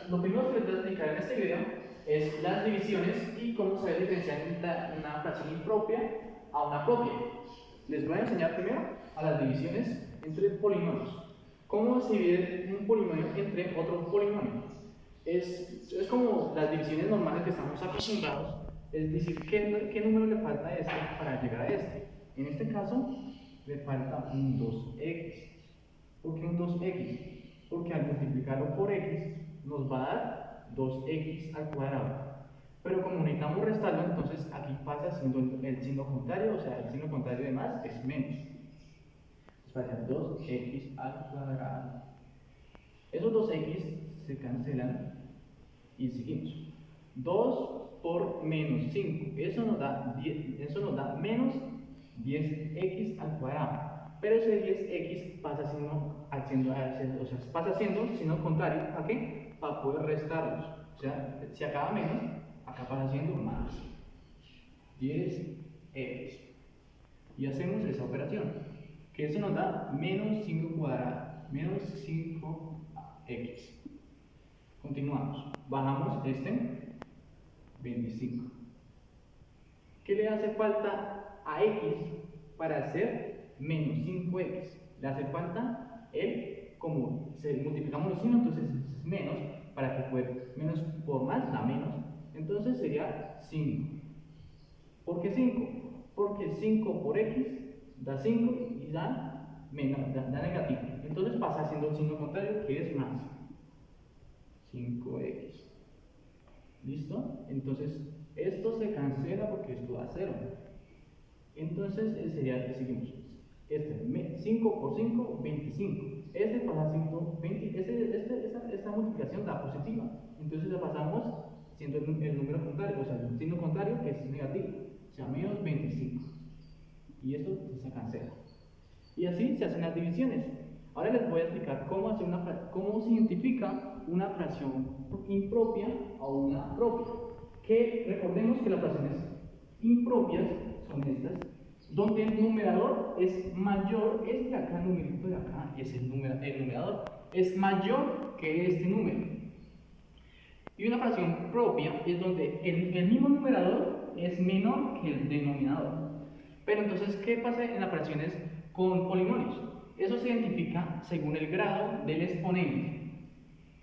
lo primero que les voy a explicar en este video es las divisiones y cómo saber diferenciar una fracción impropia a una propia. Les voy a enseñar primero a las divisiones entre polinomios. ¿Cómo se divide un polinomio entre otro polinomio? Es como las divisiones normales que estamos acostumbrados, es decir, ¿qué número le falta a este para llegar a este? En este caso, le falta un 2x. ¿Por qué un 2x? Porque al multiplicarlo por x nos va a dar 2x al cuadrado. Pero como necesitamos restarlo, entonces aquí pasa siendo el signo contrario, o sea, el signo contrario de más es menos. Entonces va a ser 2x al cuadrado. Esos 2x se cancelan y seguimos. 2 por menos 5, eso nos da menos 10x al cuadrado. Pero ese 10x pasa siendo signo contrario ¿a qué? Para poder restarlos. O sea, si acaba menos, acá pasa siendo más 10x. Y hacemos esa operación, que eso nos da menos 5 cuadrado, menos 5x. Continuamos, bajamos este 25. ¿Qué le hace falta a x para hacer menos 5x? Le hace falta como multiplicamos los signos, entonces es menos, para que pueda, menos por más da menos, entonces sería 5. ¿Por qué 5? Porque 5 por x da 5 y da negativo. Entonces pasa haciendo el signo contrario, que es más 5x. ¿Listo? Entonces esto se cancela porque esto da 0. Entonces seguimos. 5 por 5, 25. Este pasa siendo 20. Esta multiplicación da positiva. Entonces la pasamos siendo el número contrario, o sea, el signo contrario que es negativo. O sea, menos 25. Y esto se cancela. Y así se hacen las divisiones. Ahora les voy a explicar cómo se identifica una fracción impropia o una propia. Que recordemos que las fracciones impropias son estas, donde el numerador es mayor, este acá, el numerito de acá, es el numerador, es mayor que este número. Y una fracción propia es donde el mismo numerador es menor que el denominador. Pero entonces, ¿qué pasa en las fracciones con polinomios? Eso se identifica según el grado del exponente.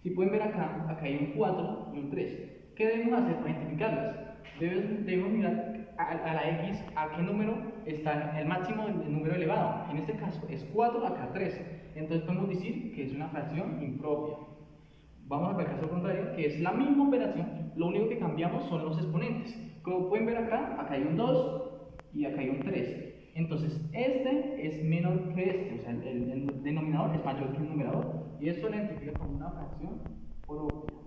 Si pueden ver acá hay un 4 y un 3. ¿Qué debemos hacer para identificarlas? Debemos mirar a la x a qué número está el máximo del número elevado. En este caso es 4, acá 3. Entonces podemos decir que es una fracción impropia. Vamos al caso contrario, que es la misma operación, lo único que cambiamos son los exponentes. Como pueden ver acá hay un 2 y acá hay un 3. Entonces, este es menor que este, o sea, el denominador es mayor que el numerador, y esto lo identifica como una fracción propia.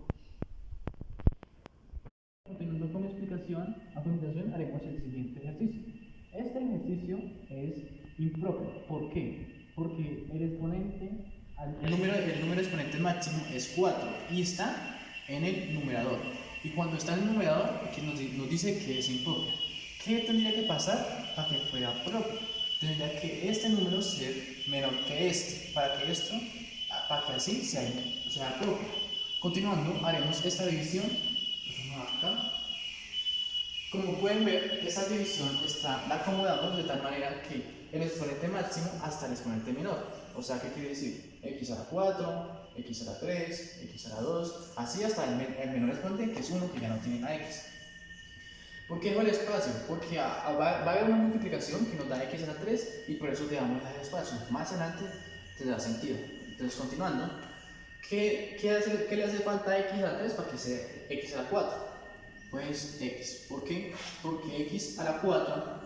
Continuando con mi explicación, a continuación haremos el siguiente ejercicio. Este ejercicio es impropio. ¿Por qué? Porque el exponente, el número exponente máximo es 4 y está en el numerador. Y cuando está en el numerador, aquí nos dice que es impropio. ¿Qué tendría que pasar para que fuera propio? Tendría que este número ser menor que este, para que así sea propio. Continuando, haremos esta división. Acá. Como pueden ver, esta división la acomodamos de tal manera que el exponente máximo hasta el exponente menor. O sea, ¿qué quiere decir? X a la 4, x a la 3, x a la 2, así hasta el menor exponente, que es 1, que ya no tiene la x. ¿Por qué dejo el espacio? Porque va a haber una multiplicación que nos da x a la 3 y por eso dejamos el espacio. Más adelante tendrá sentido. Entonces, continuando, ¿qué le hace falta a x a la 3 para que sea x a la 4? Pues x. ¿Por qué? Porque x a la 4,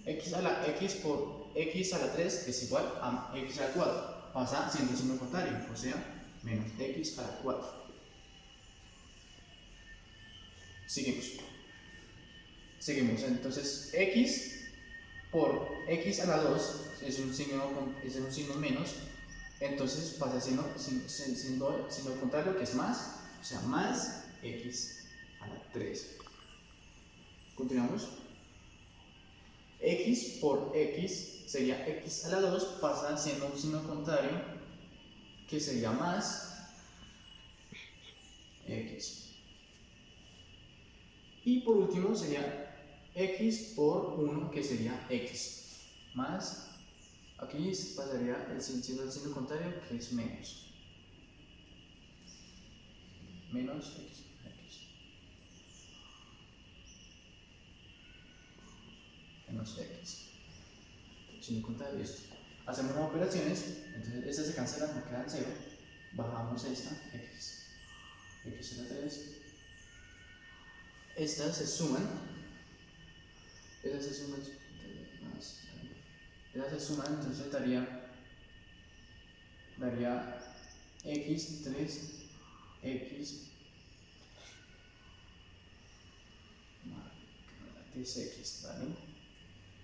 x por x a la 3 es igual a x a la 4. Pasa siendo el signo contrario, o sea, menos x a la 4. Seguimos. Entonces, x por x a la 2 es un signo menos. Entonces pasa siendo el contrario, que es más, o sea, más x a la 3. Continuamos. X por x sería x a la 2, pasa siendo un signo contrario, que sería más x. Y por último sería x por 1, que sería x, más, aquí pasaría siendo el signo contrario, que es menos. Menos x. Menos x. Signo contrario y esto. Hacemos las operaciones, entonces estas se cancelan, nos quedan 0. Bajamos esta, x. X será 3. Estas se suman. Estas se suman. Estas se suman, entonces daría x, 3, x, es x, ¿vale?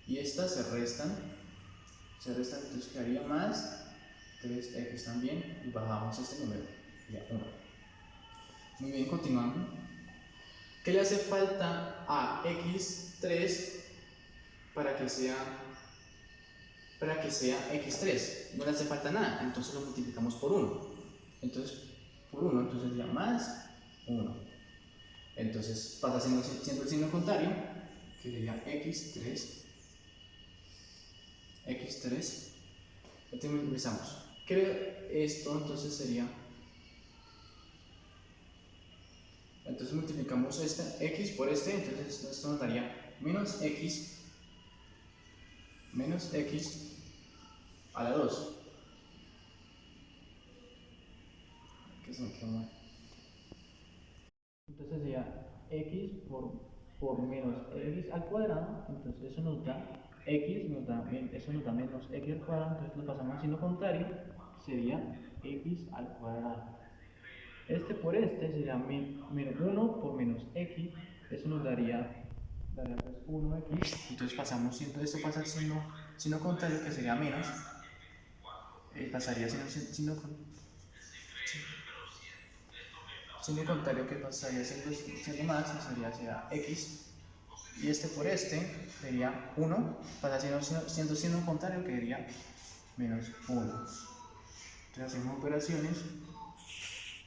Y estas se restan, entonces quedaría más 3x también, y bajamos este número, ya 1. Muy bien, continuando. ¿Qué le hace falta a x3 para que sea x3? No le hace falta nada, entonces lo multiplicamos por 1. Entonces, por 1, entonces sería más 1. Entonces pasa siendo el signo contrario, que sería x3. Entonces empezamos. Esto entonces sería. Entonces multiplicamos x por entonces esto nos daría menos x a la 2. ¿Qué se me quedó mal? Entonces sería x por menos x al cuadrado, entonces eso nos da x, eso nos da menos x al cuadrado, entonces lo pasamos al signo contrario, sería x al cuadrado. Este por este sería menos 1 por menos x, eso nos daría pues 1x, entonces pasamos, esto pasa al signo contrario, que sería menos, pasaría signo contrario, que pasaría siendo más, sería x, y este por este sería 1, pasaría siendo signo contrario, que sería menos 1. Entonces hacemos operaciones,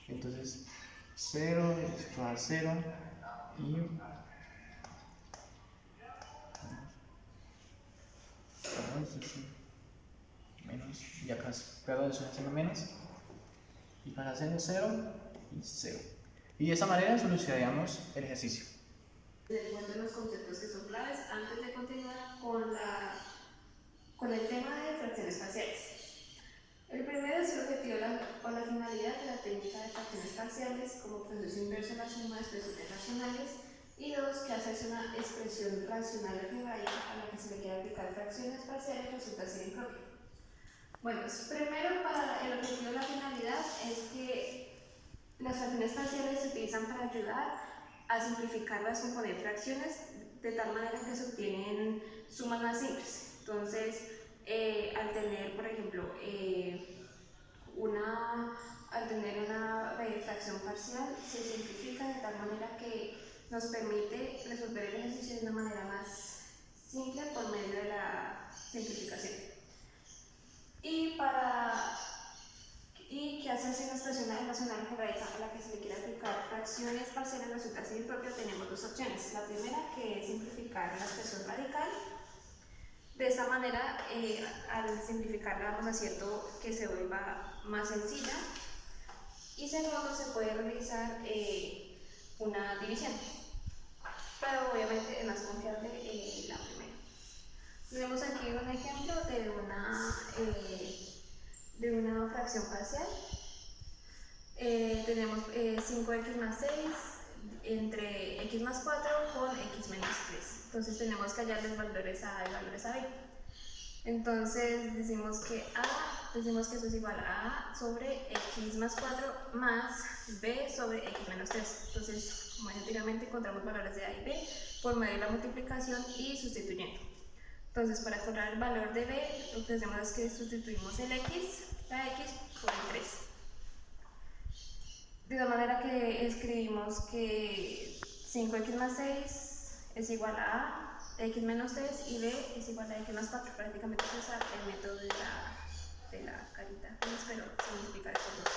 entonces 0, esto a 0, y menos, y acá, perdón, estoy haciendo menos, y pasa a ser 0 y 0. Y de esa manera solucionaríamos el ejercicio. Tener en cuenta los conceptos que son claves antes de continuar con el tema de fracciones parciales. El primero es el objetivo o la finalidad de la técnica de fracciones parciales como proceso inverso en la suma de expresiones racionales, y 2, que hacerse una expresión racional algebraica a la que se le quiera aplicar fracciones parciales resulta ser impropio. Bueno, primero, para el objetivo o la finalidad es que las fracciones parciales se utilizan para ayudar a simplificar las componer fracciones de tal manera que se obtienen sumas más simples. Entonces, al tener, por ejemplo, una fracción parcial, se simplifica de tal manera que nos permite resolver el ejercicio de una manera más simple por medio de la simplificación. Y que hacerse una expresión racional algebraica a la que se le quiere aplicar fracciones parciales resulta ser impropio, tenemos dos opciones. La primera, que es simplificar la expresión radical. De esta manera, al simplificarla vamos haciendo que se vuelva más sencilla. Y segundo, se puede realizar una división, pero obviamente es más confiable la primera. Tenemos aquí un ejemplo de una fracción parcial. Tenemos 5x más 6 entre x más 4 con x menos 3. Entonces tenemos que hallar los valores a y valores a b. Entonces decimos que eso es igual a sobre x más 4 más b sobre x menos 3. Entonces, automáticamente encontramos valores de a y b por medio de la multiplicación y sustituyendo. Entonces, para encontrar el valor de b, lo que hacemos es que sustituimos la x por el 3. De la manera que escribimos que 5x más 6 es igual a x menos 3 y b es igual a x más 4. Prácticamente es usar el método de la carita, pero sin multiplicar estos dos.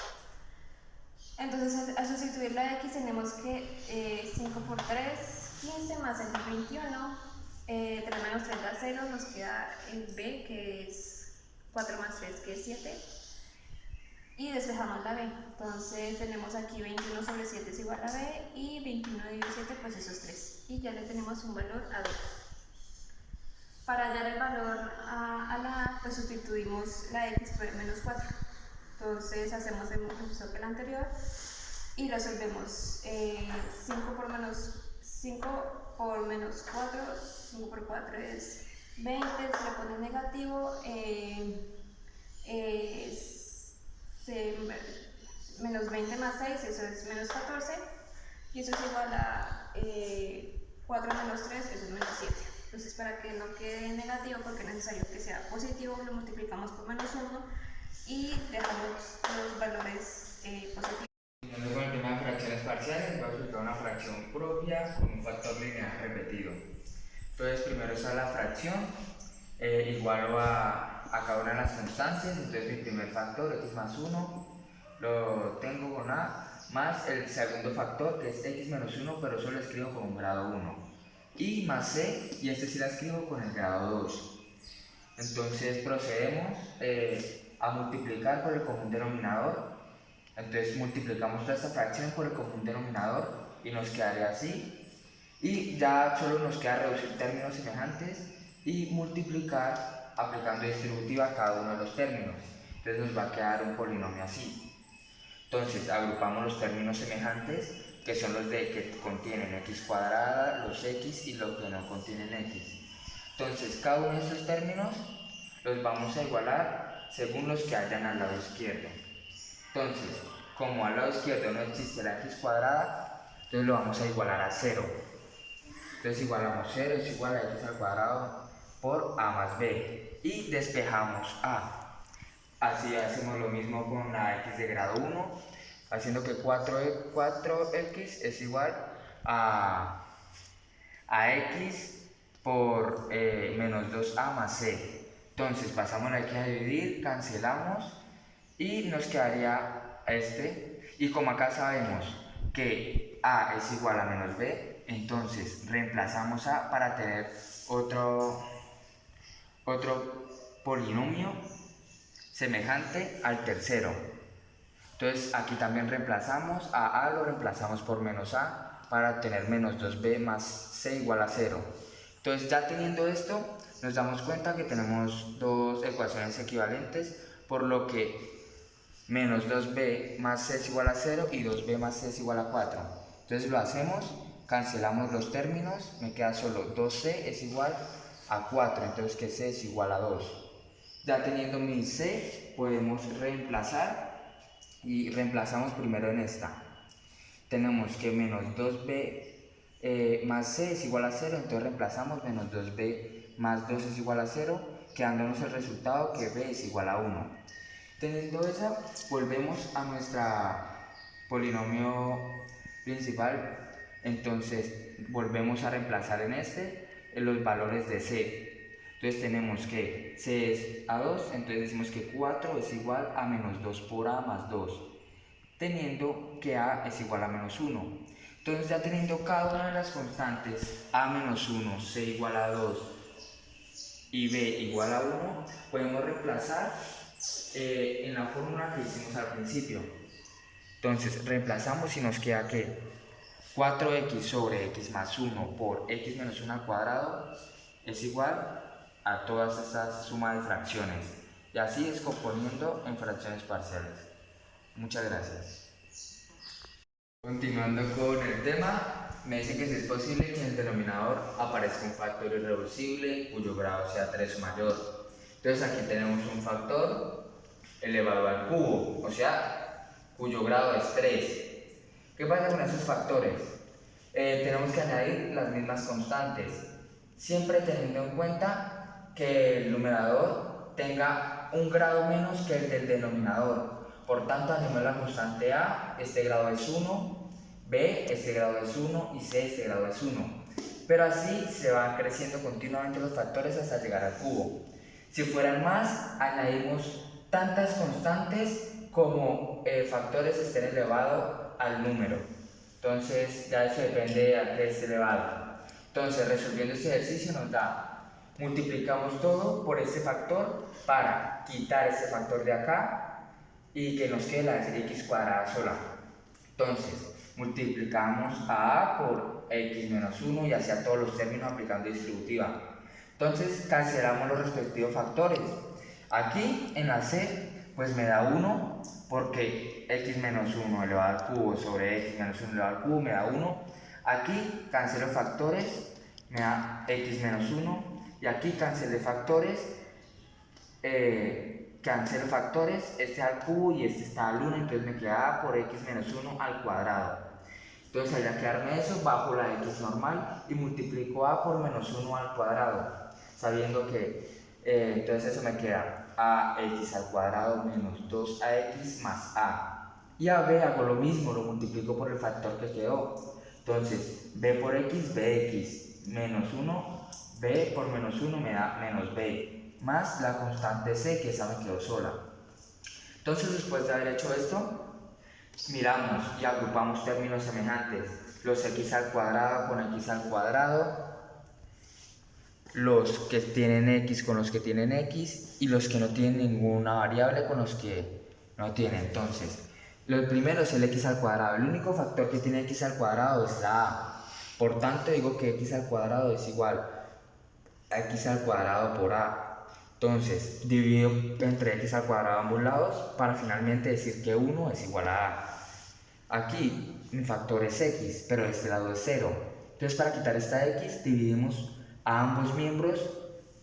Entonces al sustituir la x tenemos que 5 por 3, 15 más el 21, 3 menos 3 da 0, nos queda el b que es 4 más 3 que es 7 y despejamos la b. Entonces tenemos aquí 21 sobre 7 es igual a b y 21 dividido 7 pues eso es 3 y ya le tenemos un valor a b. Para hallar el valor a la a, pues sustituimos la x por el menos 4. Entonces hacemos el mismo proceso que el anterior y resolvemos 5 por menos 4, 5 por 4 es 20, se le pone negativo, menos 20 más 6, eso es menos 14, y eso es igual a 4 menos 3, eso es menos 7. Entonces, para que no quede negativo, porque es necesario que sea positivo, lo multiplicamos por menos 1 y dejamos los valores positivos. Continuando con el tema de fracciones parciales, voy a aplicar una fracción propia con un factor lineal repetido. Entonces, primero está la fracción, igualo a cada una de las constantes. Entonces, mi primer factor, x más 1, lo tengo con a, más el segundo factor, que es x menos 1, pero solo lo escribo con un grado 1. Y más c, y este sí la escribo con el grado 2. Entonces, procedemos a multiplicar por el común denominador. Entonces multiplicamos toda esta fracción por el común denominador y nos quedaría así. Y ya solo nos queda reducir términos semejantes y multiplicar aplicando distributiva a cada uno de los términos. Entonces nos va a quedar un polinomio así. Entonces agrupamos los términos semejantes, que son los de que contienen x cuadrada, los x y los que no contienen x. Entonces cada uno de estos términos los vamos a igualar según los que hayan al lado izquierdo. Entonces, como al lado izquierdo no existe la x cuadrada, entonces lo vamos a igualar a 0. Entonces igualamos 0 es igual a x al cuadrado por a más b. Y despejamos a. Así hacemos lo mismo con la x de grado 1, haciendo que 4x es igual a x por menos 2a más c. Entonces pasamos la x a dividir, cancelamos y nos quedaría este. Y como acá sabemos que a es igual a menos b, entonces reemplazamos a para tener otro polinomio semejante al tercero. Entonces aquí también reemplazamos a lo reemplazamos por menos a para tener menos 2b más c igual a 0. Entonces ya teniendo esto nos damos cuenta que tenemos dos ecuaciones equivalentes, por lo que menos 2b más c es igual a 0 y 2b más c es igual a 4. Entonces lo hacemos, cancelamos los términos, me queda solo 2c es igual a 4, entonces que c es igual a 2. Ya teniendo mi c, podemos reemplazar y reemplazamos primero en esta. Tenemos que menos 2b más c es igual a 0, entonces reemplazamos menos 2b más 2 es igual a 0, quedándonos el resultado que b es igual a 1. Teniendo esa, volvemos a nuestra polinomio principal, entonces volvemos a reemplazar en los valores de c. Entonces tenemos que c es a 2, entonces decimos que 4 es igual a menos 2 por a más 2, teniendo que a es igual a menos 1. Entonces ya teniendo cada una de las constantes a menos 1, c igual a 2 y b igual a 1, podemos reemplazar en la fórmula que hicimos al principio. Entonces reemplazamos y nos queda que 4x sobre x más 1 por x menos 1 al cuadrado es igual a todas estas sumas de fracciones, y así descomponiendo en fracciones parciales. Muchas gracias. Continuando con el tema, me dice que si es posible que en el denominador aparezca un factor irreducible cuyo grado sea 3 o mayor. Entonces aquí tenemos un factor elevado al cubo, o sea, cuyo grado es 3. ¿Qué pasa con esos factores? Tenemos que añadir las mismas constantes, siempre teniendo en cuenta que el numerador tenga un grado menos que el del denominador. Por tanto, añadimos la constante a, este grado es 1, b, este grado es 1 y c, este grado es 1. Pero así se van creciendo continuamente los factores hasta llegar al cubo. Si fueran más, añadimos tantas constantes como factores estén elevados al número. Entonces ya eso depende a qué esté elevado. Entonces resolviendo este ejercicio nos da, multiplicamos todo por este factor para quitar este factor de acá y que nos quede la x cuadrada sola. Entonces multiplicamos a por x menos 1 y hacia todos los términos aplicando distributiva. Entonces cancelamos los respectivos factores. Aquí en la C pues me da 1 porque x menos 1 elevado al cubo sobre x menos 1 elevado al cubo me da 1. Aquí cancelo factores, me da x menos 1 y aquí cancelé factores, este al cubo y este está al 1, entonces me queda a por x menos 1 al cuadrado. Entonces al quedarme eso, bajo la x normal y multiplico a por menos 1 al cuadrado, sabiendo que entonces eso me queda ax al cuadrado menos 2ax más a. Y a b hago lo mismo, lo multiplico por el factor que quedó. Entonces b por x, bx menos 1, b por menos 1 me da menos b, más la constante c, que esa me quedó sola. Entonces después de haber hecho esto, miramos y agrupamos términos semejantes, los x al cuadrado con x al cuadrado, los que tienen x con los que tienen x y los que no tienen ninguna variable con los que no tienen. Entonces, lo primero es el x al cuadrado, el único factor que tiene x al cuadrado es la a, por tanto digo que x al cuadrado es igual a x al cuadrado por a. Entonces, divido entre x al cuadrado ambos lados para finalmente decir que 1 es igual a a. Aquí mi factor es x, pero este lado es 0. Entonces, para quitar esta x, dividimos a ambos miembros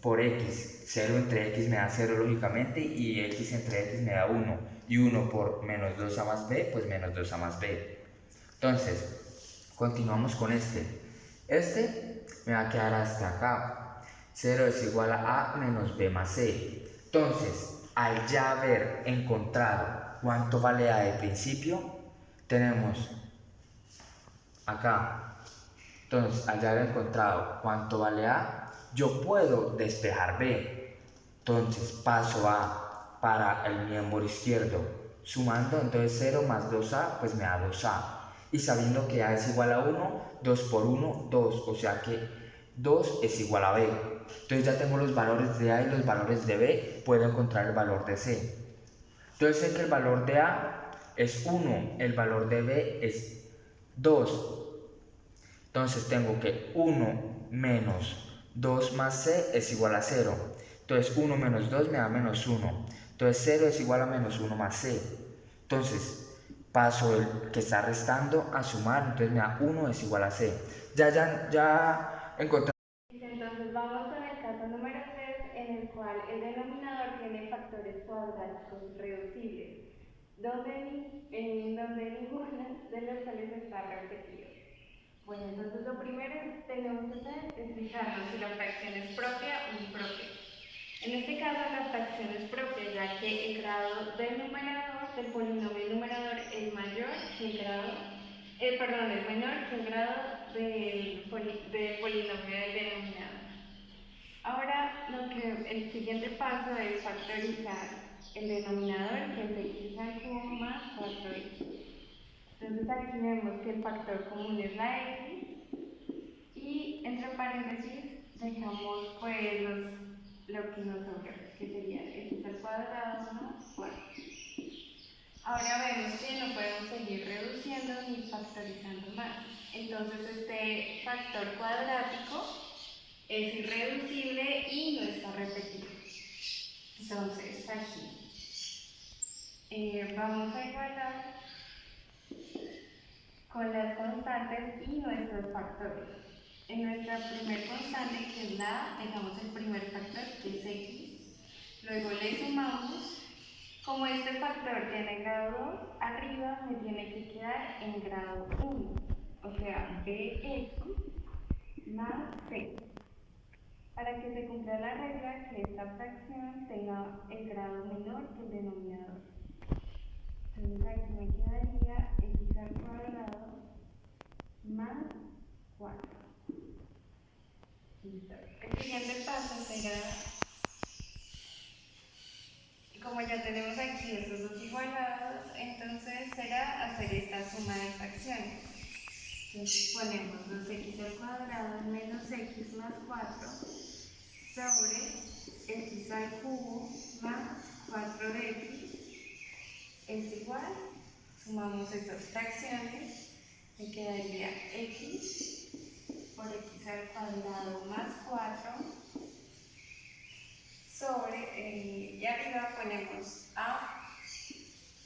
por x. 0 entre x me da 0 lógicamente y x entre x me da 1. Y 1 por menos 2a más b, pues menos 2a más b. Entonces, continuamos con este. Este me va a quedar hasta acá. 0 es igual a menos b más c. Entonces, al ya haber encontrado cuánto vale a de principio, tenemos acá. Entonces, al ya haber encontrado cuánto vale a, yo puedo despejar b. Entonces, paso a para el miembro izquierdo, sumando, entonces 0 más 2a, pues me da 2a. Y sabiendo que a es igual a 1, 2 por 1, 2, o sea que 2 es igual a b. Entonces ya tengo los valores de a y los valores de b, puedo encontrar el valor de c. Entonces sé que el valor de a es 1, el valor de b es 2. Entonces tengo que 1 menos 2 más c es igual a 0. Entonces 1 menos 2 me da menos 1. Entonces 0 es igual a menos 1 más c. Entonces paso el que está restando a sumar, entonces me da 1 es igual a c. Ya encontré. Entonces vamos con el caso número 3, en el cual el denominador tiene factores cuadráticos reducibles, donde ninguno de los cuales está repetido. Bueno, entonces lo primero que tenemos que hacer es fijarnos si la fracción es propia o impropia. En este caso la fracción es propia, ya que el grado del numerador, del polinomio numerador, es mayor que el grado, es menor que el grado del polinomio del denominador. Ahora el siguiente paso es factorizar el denominador, que es x al cubo más 4x. Entonces aquí vemos que el factor común es la x y entre paréntesis dejamos pues lo que nos sobra, que sería x al cuadrado más 4. Ahora vemos que no podemos seguir reduciendo ni factorizando más. Entonces este factor cuadrático es irreducible y no está repetido. Entonces aquí vamos a igualar con las constantes y nuestros factores. En nuestra primer constante, que es la A, dejamos el primer factor, que es x. Luego le sumamos. Como este factor tiene grado 2, arriba me tiene que quedar en grado 1, o sea, bx más c. Para que se cumpla la regla que esta fracción tenga el grado menor que el denominador. Entonces aquí me quedaría x al cuadrado más 4. Listo. El siguiente paso será, como ya tenemos aquí estos dos igualados, entonces Entonces ponemos 2x al cuadrado menos x más 4 sobre x al cubo más 4 de x es igual, sumamos estas fracciones, me quedaría x por x al cuadrado más 4 sobre, y arriba ponemos a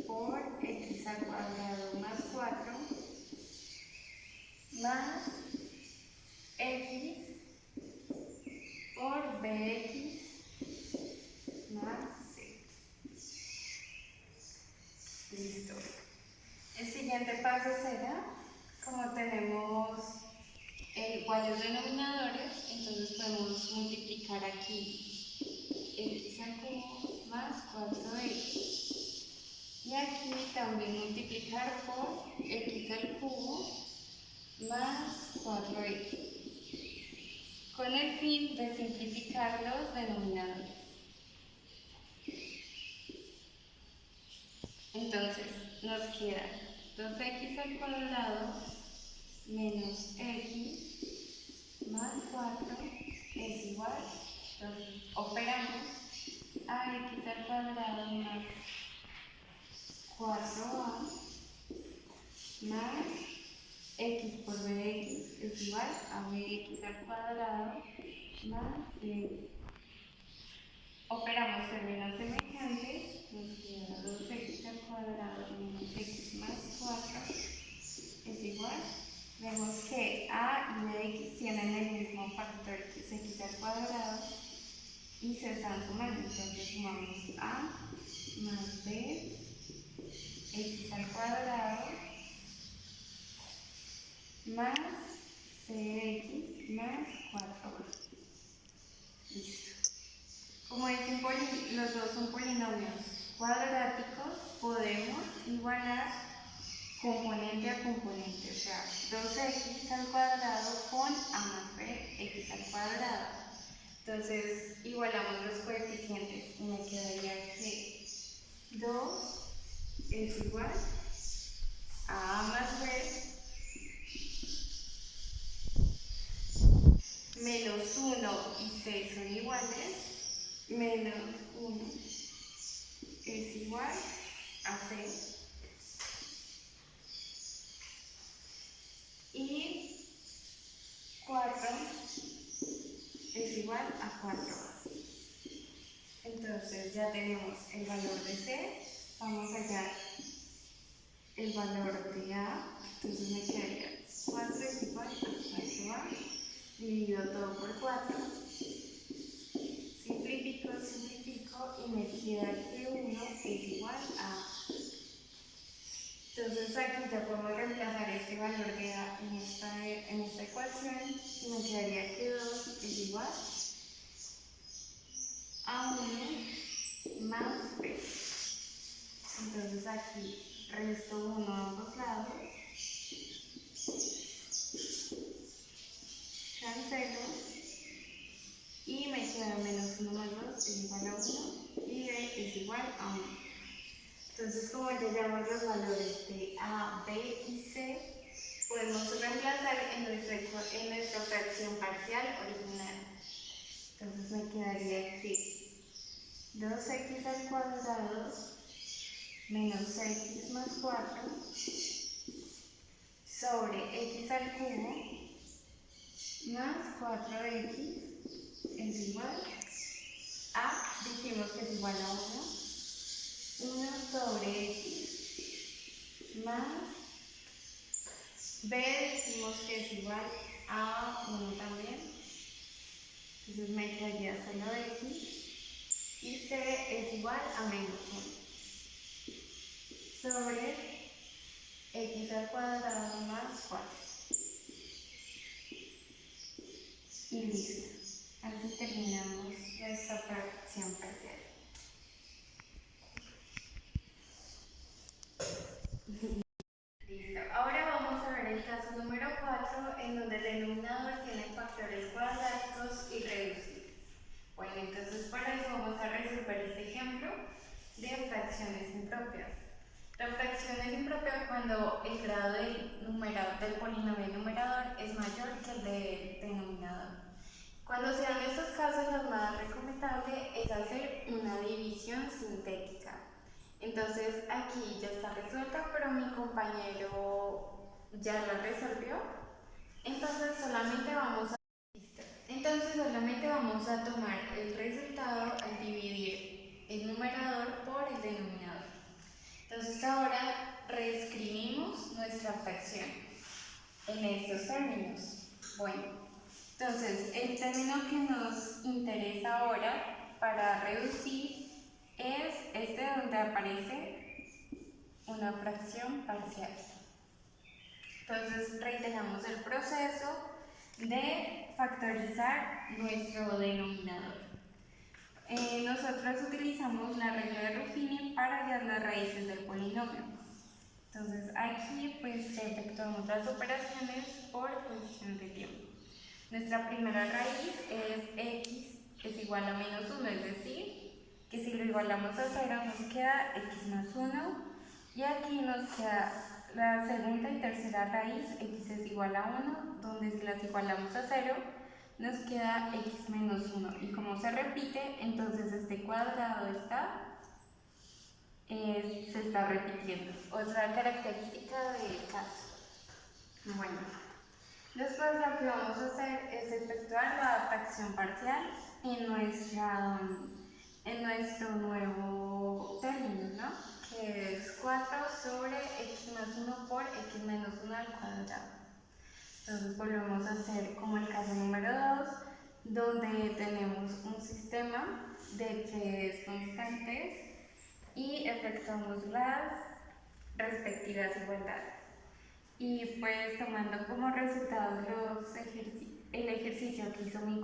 por x al cuadrado más 4 más x por bx más c. Listo. El siguiente paso será, como tenemos iguales denominadores, entonces podemos multiplicar aquí x al cubo más 4x y aquí también multiplicar por x al cubo más 4x con el fin de simplificar los denominadores. Entonces nos queda 2x al cuadrado menos x más 4 es igual, entonces operamos a x al cuadrado más 4a más x por bx es igual a bx al cuadrado más bx. Operamos términos semejantes, nos queda 2x al cuadrado menos x más 4 es igual. Vemos que a y bx tienen el mismo factor que es x al cuadrado y se están sumando, entonces sumamos a más b x al cuadrado más cx más 4. Listo. Como los dos son polinomios cuadráticos, podemos igualar componente a componente, o sea, 2x al cuadrado con a más b x al cuadrado. Entonces, igualamos los coeficientes y me quedaría que 2 es igual a más b menos 1 y 6 son iguales, menos 1 es igual a 6 y 4 es igual a 4. Entonces ya tenemos el valor de C, vamos a hallar el valor de A, entonces me quedaría 4 es igual a 4A, divido todo por 4, simplifico y me queda que 1 es igual a A. Entonces aquí ya podemos reemplazar este valor de A en esta ecuación y me quedaría que 2 es igual a 1 más B. Entonces aquí resto 1 a ambos lados, cancelo y me queda menos 1 más 2 es igual a 1 y B es igual a 1. Entonces, como ya hallamos los valores de A, B y C, podemos reemplazar en nuestra fracción parcial original. Entonces me quedaría aquí 2x al cuadrado menos x más 4 sobre x al cubo más 4x es igual a, dijimos que es igual a 1 sobre x más b, decimos que es igual a 1 también, entonces me quedaría solo x y c es igual a menos 1 sobre x al cuadrado más 4 y listo. Así terminamos nuestra fracción parcial. Listo. Ahora vamos a ver el caso número 4, en donde el denominador tiene factores cuadráticos y reducibles. Bueno, entonces para eso vamos a resolver este ejemplo de fracciones impropias. La fracción es impropia cuando el grado del polinomio numerador es mayor que el del denominador. Cuando se dan estos casos, lo más recomendable es hacer una división sintética. Entonces aquí ya está resuelta, pero mi compañero ya la resolvió. Entonces solamente vamos a tomar el resultado al dividir el numerador por el denominador. Entonces ahora reescribimos nuestra fracción en estos términos. Bueno, entonces el término que nos interesa ahora para reducir es este donde aparece una fracción parcial. Entonces reiteramos el proceso de factorizar nuestro denominador. Nosotros utilizamos la regla de Ruffini para hallar las raíces del polinomio. Entonces aquí pues efectuamos las operaciones por cuestión de tiempo. Nuestra primera raíz es x es igual a menos 1, es decir, que si lo igualamos a 0 nos queda x más 1, y aquí nos queda la segunda y tercera raíz, x es igual a 1, donde si las igualamos a 0 nos queda x menos 1, y como se repite, entonces este cuadrado se está repitiendo. Otra característica del caso. Bueno, después lo que vamos a hacer es efectuar la fracción parcial en nuestro nuevo término, ¿no? Que es 4 sobre x más 1 por x menos 1 al cuadrado. Entonces volvemos a hacer como el caso número 2, donde tenemos un sistema de 3 constantes y efectuamos las respectivas igualdades. Y pues tomando como resultado el ejercicio que hizo mi